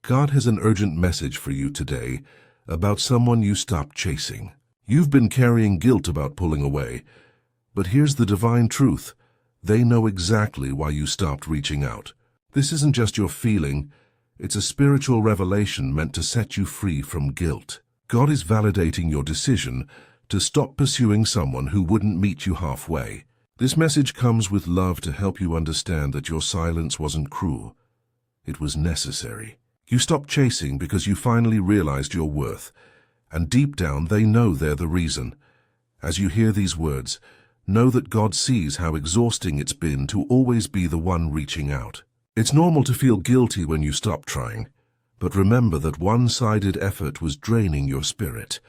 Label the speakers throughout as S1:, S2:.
S1: God has an urgent message for you today about someone you stopped chasing. You've been carrying guilt about pulling away, but here's the divine truth. They know exactly why you stopped reaching out. This isn't just your feeling, it's a spiritual revelation meant to set you free from guilt. God is validating your decision to stop pursuing someone who wouldn't meet you halfway. This message comes with love to help you understand that your silence wasn't cruel. It was necessary. You stopped chasing because you finally realized your worth, and deep down they know they're the reason. As you hear these words, know that God sees how exhausting it's been to always be the one reaching out. It's normal to feel guilty when you stop trying, but remember that one-sided effort was draining your spirit.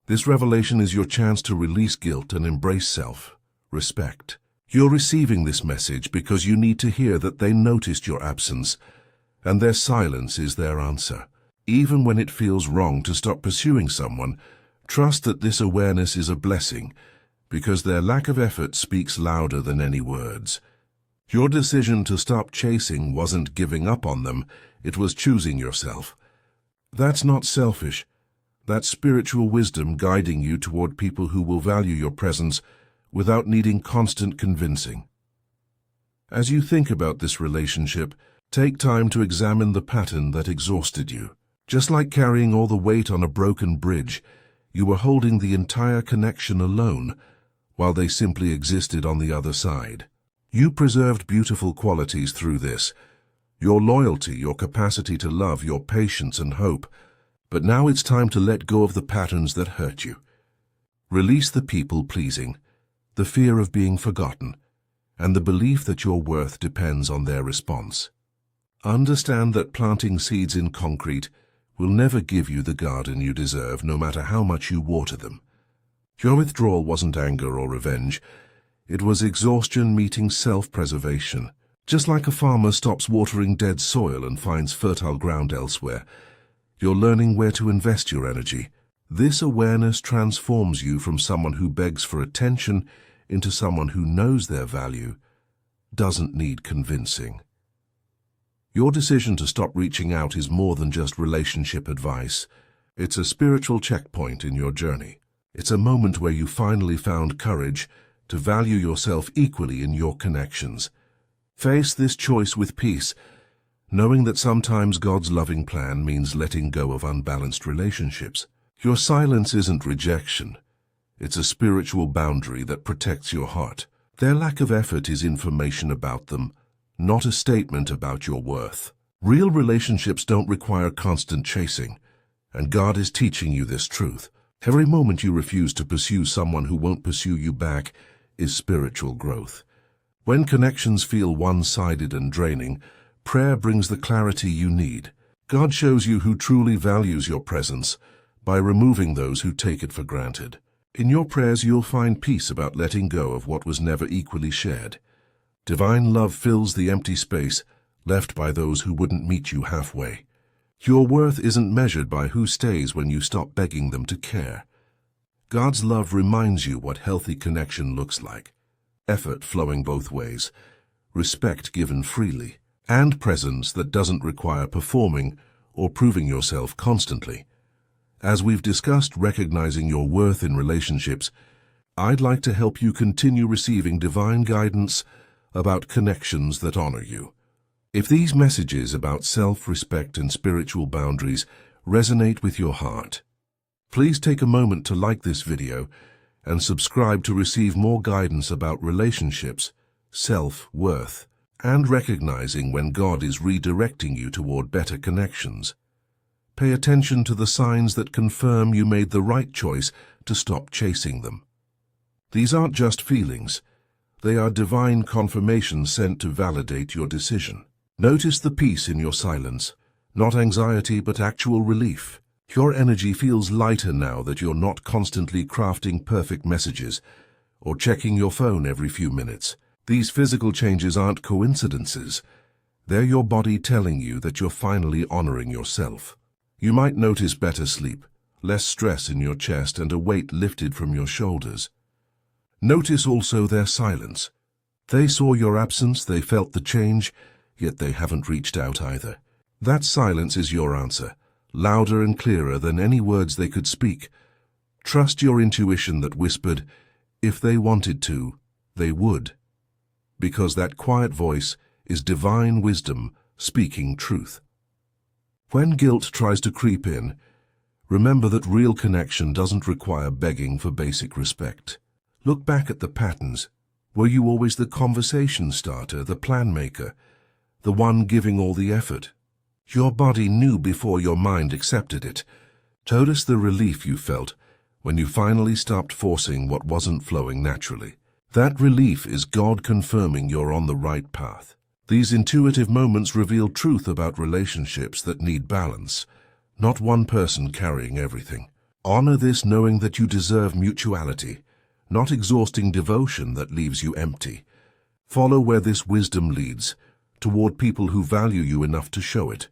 S1: This revelation is your chance to release guilt and embrace self-respect. You're receiving this message because you need to hear that they noticed your absence, and their silence is their answer. Even when it feels wrong to stop pursuing someone, trust that this awareness is a blessing, because their lack of effort speaks louder than any words. Your decision to stop chasing wasn't giving up on them, it was choosing yourself. That's not selfish. That's spiritual wisdom guiding you toward people who will value your presence without needing constant convincing. As you think about this relationship, take time to examine the pattern that exhausted you. Just like carrying all the weight on a broken bridge, you were holding the entire connection alone, while they simply existed on the other side. You preserved beautiful qualities through this, your loyalty, your capacity to love, your patience and hope, but now it's time to let go of the patterns that hurt you. Release the people-pleasing, the fear of being forgotten, and the belief that your worth depends on their response. Understand that planting seeds in concrete will never give you the garden you deserve, no matter how much you water them. Your withdrawal wasn't anger or revenge. It was exhaustion meeting self-preservation. Just like a farmer stops watering dead soil and finds fertile ground elsewhere, you're learning where to invest your energy. This awareness transforms you from someone who begs for attention into someone who knows their value, doesn't need convincing. Your decision to stop reaching out is more than just relationship advice. It's a spiritual checkpoint in your journey. It's a moment where you finally found courage to value yourself equally in your connections. Face this choice with peace, knowing that sometimes God's loving plan means letting go of unbalanced relationships. Your silence isn't rejection. It's a spiritual boundary that protects your heart. Their lack of effort is information about them, not a statement about your worth. Real relationships don't require constant chasing, and God is teaching you this truth. Every moment you refuse to pursue someone who won't pursue you back is spiritual growth. When connections feel one-sided and draining, prayer brings the clarity you need. God shows you who truly values your presence by removing those who take it for granted. In your prayers, you'll find peace about letting go of what was never equally shared. Divine love fills the empty space left by those who wouldn't meet you halfway. Your worth isn't measured by who stays when you stop begging them to care. God's love reminds you what healthy connection looks like. Effort flowing both ways, respect given freely, and presence that doesn't require performing or proving yourself constantly. As we've discussed recognizing your worth in relationships, I'd like to help you continue receiving divine guidance about connections that honor you. If these messages about self-respect and spiritual boundaries resonate with your heart, please take a moment to like this video and subscribe to receive more guidance about relationships, self-worth, and recognizing when God is redirecting you toward better connections. Pay attention to the signs that confirm you made the right choice to stop chasing them. These aren't just feelings. They are divine confirmation sent to validate your decision. Notice the peace in your silence, not anxiety but actual relief. Your energy feels lighter now that you're not constantly crafting perfect messages or checking your phone every few minutes. These physical changes aren't coincidences. They're your body telling you that you're finally honoring yourself. You might notice better sleep, less stress in your chest, and a weight lifted from your shoulders. Notice also their silence. They saw your absence, they felt the change, yet they haven't reached out either. That silence is your answer, louder and clearer than any words they could speak. Trust your intuition that whispered, if they wanted to, they would. Because that quiet voice is divine wisdom speaking truth. When guilt tries to creep in, remember that real connection doesn't require begging for basic respect. Look back at the patterns. Were you always the conversation starter, the plan maker, the one giving all the effort? Your body knew before your mind accepted it. Notice the relief you felt when you finally stopped forcing what wasn't flowing naturally. That relief is God confirming you're on the right path. These intuitive moments reveal truth about relationships that need balance, not one person carrying everything. Honor this knowing that you deserve mutuality, not exhausting devotion that leaves you empty. Follow where this wisdom leads, toward people who value you enough to show it.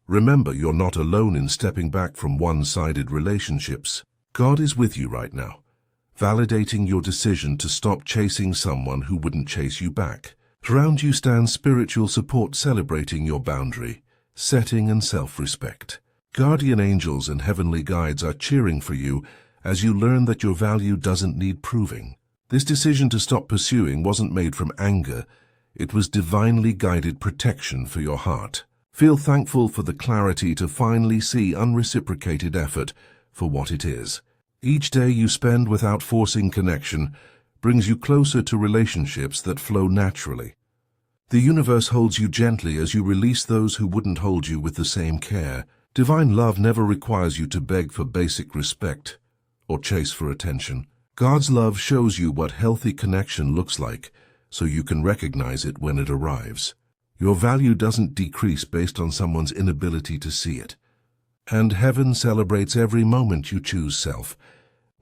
S1: Remember, you're not alone in stepping back from one-sided relationships. God is with you right now, validating your decision to stop chasing someone who wouldn't chase you back. Around you stands spiritual support celebrating your boundary, setting and self-respect. Guardian angels and heavenly guides are cheering for you as you learn that your value doesn't need proving. This decision to stop pursuing wasn't made from anger. It was divinely guided protection for your heart. Feel thankful for the clarity to finally see unreciprocated effort for what it is. Each day you spend without forcing connection brings you closer to relationships that flow naturally. The universe holds you gently as you release those who wouldn't hold you with the same care. Divine love never requires you to beg for basic respect or chase for attention. God's love shows you what healthy connection looks like, so you can recognize it when it arrives. Your value doesn't decrease based on someone's inability to see it. And heaven celebrates every moment you choose self,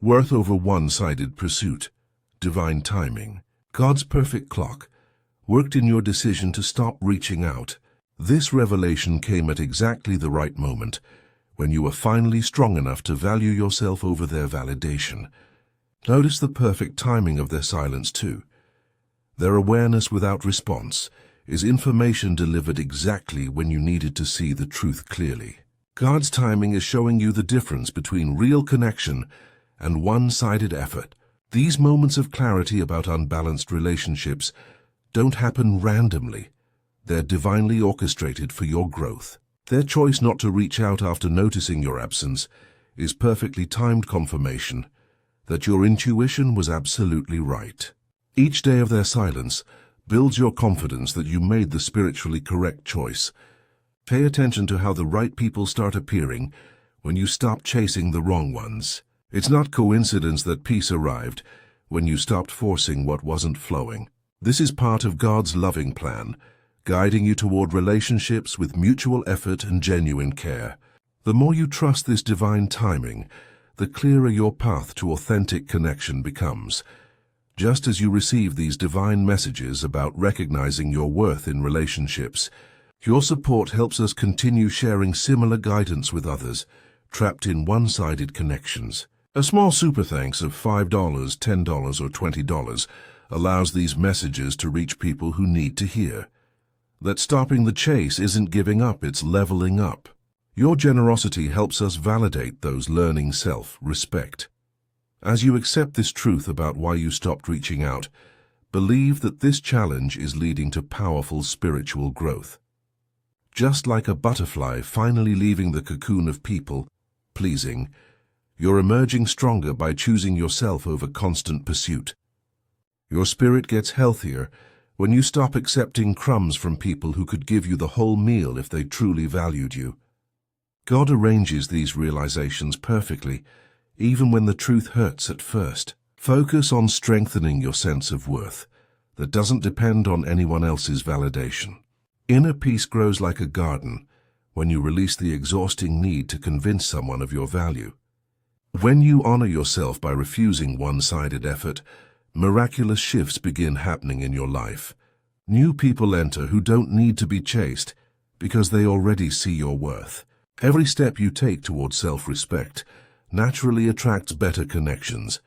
S1: worth over one-sided pursuit. Divine timing, God's perfect clock, worked in your decision to stop reaching out. This revelation came at exactly the right moment, when you were finally strong enough to value yourself over their validation. Notice the perfect timing of their silence too. Their awareness without response is information delivered exactly when you needed to see the truth clearly. God's timing is showing you the difference between real connection and one-sided effort. These moments of clarity about unbalanced relationships don't happen randomly. They're divinely orchestrated for your growth. Their choice not to reach out after noticing your absence is perfectly timed confirmation that your intuition was absolutely right. Each day of their silence builds your confidence that you made the spiritually correct choice. Pay attention to how the right people start appearing when you stop chasing the wrong ones. It's not coincidence that peace arrived when you stopped forcing what wasn't flowing. This is part of God's loving plan, guiding you toward relationships with mutual effort and genuine care. The more you trust this divine timing, the clearer your path to authentic connection becomes. Just as you receive these divine messages about recognizing your worth in relationships, your support helps us continue sharing similar guidance with others trapped in one-sided connections. A small super thanks of $5, $10, or $20 allows these messages to reach people who need to hear that stopping the chase isn't giving up, it's leveling up. Your generosity helps us validate those learning self-respect. As you accept this truth about why you stopped reaching out, believe that this challenge is leading to powerful spiritual growth. Just like a butterfly finally leaving the cocoon of people-pleasing, you're emerging stronger by choosing yourself over constant pursuit. Your spirit gets healthier when you stop accepting crumbs from people who could give you the whole meal if they truly valued you. God arranges these realizations perfectly, even when the truth hurts at first. Focus on strengthening your sense of worth that doesn't depend on anyone else's validation. Inner peace grows like a garden when you release the exhausting need to convince someone of your value. When you honor yourself by refusing one-sided effort, miraculous shifts begin happening in your life. New people enter who don't need to be chased because they already see your worth. Every step you take towards self-respect naturally attracts better connections.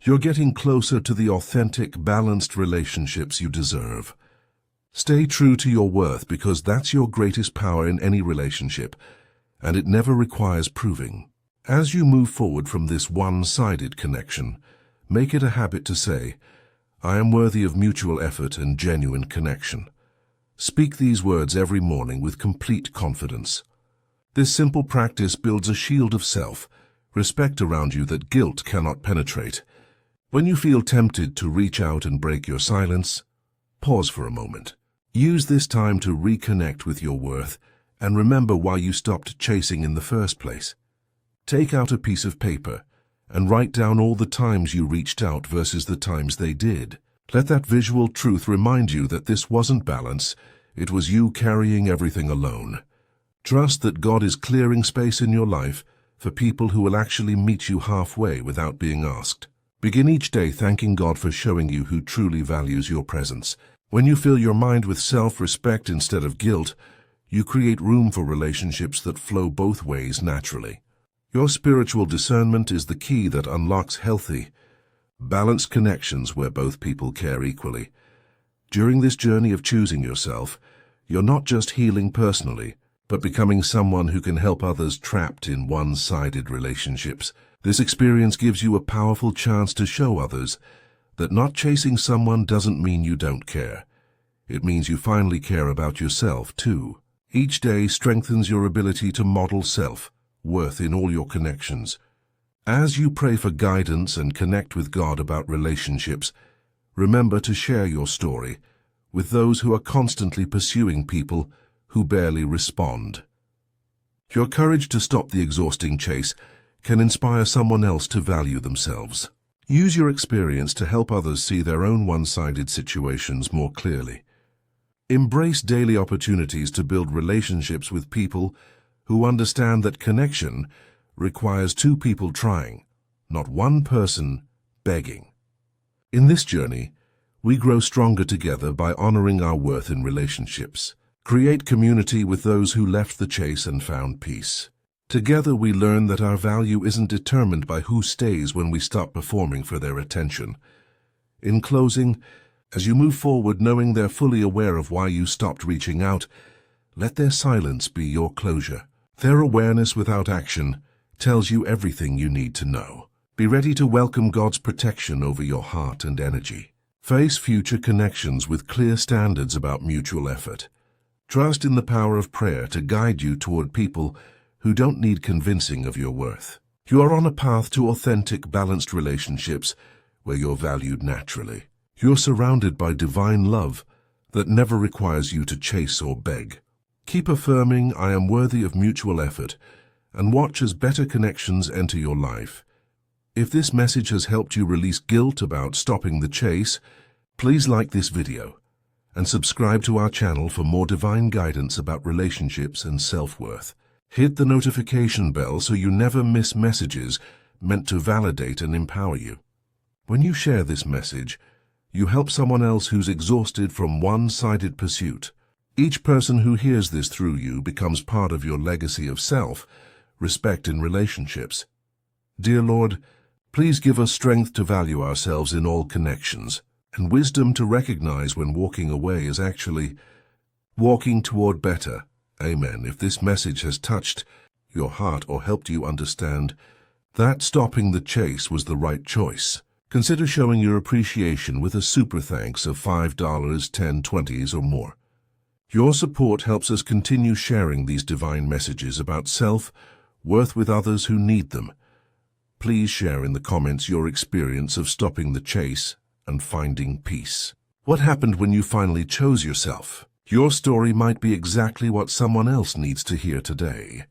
S1: You're getting closer to the authentic, balanced relationships you deserve. Stay true to your worth because that's your greatest power in any relationship, and it never requires proving. As you move forward from this one-sided connection, make it a habit to say, "I am worthy of mutual effort and genuine connection." Speak these words every morning with complete confidence. This simple practice builds a shield of self-respect around you that guilt cannot penetrate. When you feel tempted to reach out and break your silence, pause for a moment. Use this time to reconnect with your worth and remember why you stopped chasing in the first place. Take out a piece of paper and write down all the times you reached out versus the times they did. Let that visual truth remind you that this wasn't balance, it was you carrying everything alone. Trust that God is clearing space in your life for people who will actually meet you halfway without being asked. Begin each day thanking God for showing you who truly values your presence. When you fill your mind with self-respect instead of guilt, you create room for relationships that flow both ways naturally. Your spiritual discernment is the key that unlocks healthy, balanced connections where both people care equally. During this journey of choosing yourself, you're not just healing personally, but becoming someone who can help others trapped in one-sided relationships. This experience gives you a powerful chance to show others that not chasing someone doesn't mean you don't care. It means you finally care about yourself, too. Each day strengthens your ability to model self-worth in all your connections. As you pray for guidance and connect with God about relationships, remember to share your story with those who are constantly pursuing people who barely respond. Your courage to stop the exhausting chase can inspire someone else to value themselves. Use your experience to help others see their own one-sided situations more clearly. Embrace daily opportunities to build relationships with people who understand that connection requires two people trying, not one person begging. In this journey, we grow stronger together by honoring our worth in relationships. Create community with those who left the chase and found peace. Together we learn that our value isn't determined by who stays when we stop performing for their attention. In closing, as you move forward knowing they're fully aware of why you stopped reaching out, let their silence be your closure. Their awareness without action tells you everything you need to know. Be ready to welcome God's protection over your heart and energy. Face future connections with clear standards about mutual effort. Trust in the power of prayer to guide you toward people who don't need convincing of your worth. You are on a path to authentic, balanced relationships where you're valued naturally. You're surrounded by divine love that never requires you to chase or beg. Keep affirming, "I am worthy of mutual effort," and watch as better connections enter your life. If this message has helped you release guilt about stopping the chase, please like this video and subscribe to our channel for more divine guidance about relationships and self-worth. Hit the notification bell so you never miss messages meant to validate and empower you. When you share this message, you help someone else who's exhausted from one-sided pursuit. Each person who hears this through you becomes part of your legacy of self-respect in relationships. Dear Lord, please give us strength to value ourselves in all connections, and wisdom to recognize when walking away is actually walking toward better. Amen. If this message has touched your heart or helped you understand that stopping the chase was the right choice, consider showing your appreciation with a super thanks of $5, $10, $20, or more. Your support helps us continue sharing these divine messages about self-worth with others who need them. Please share in the comments your experience of stopping the chase and finding peace. What happened when you finally chose yourself? Your story might be exactly what someone else needs to hear today.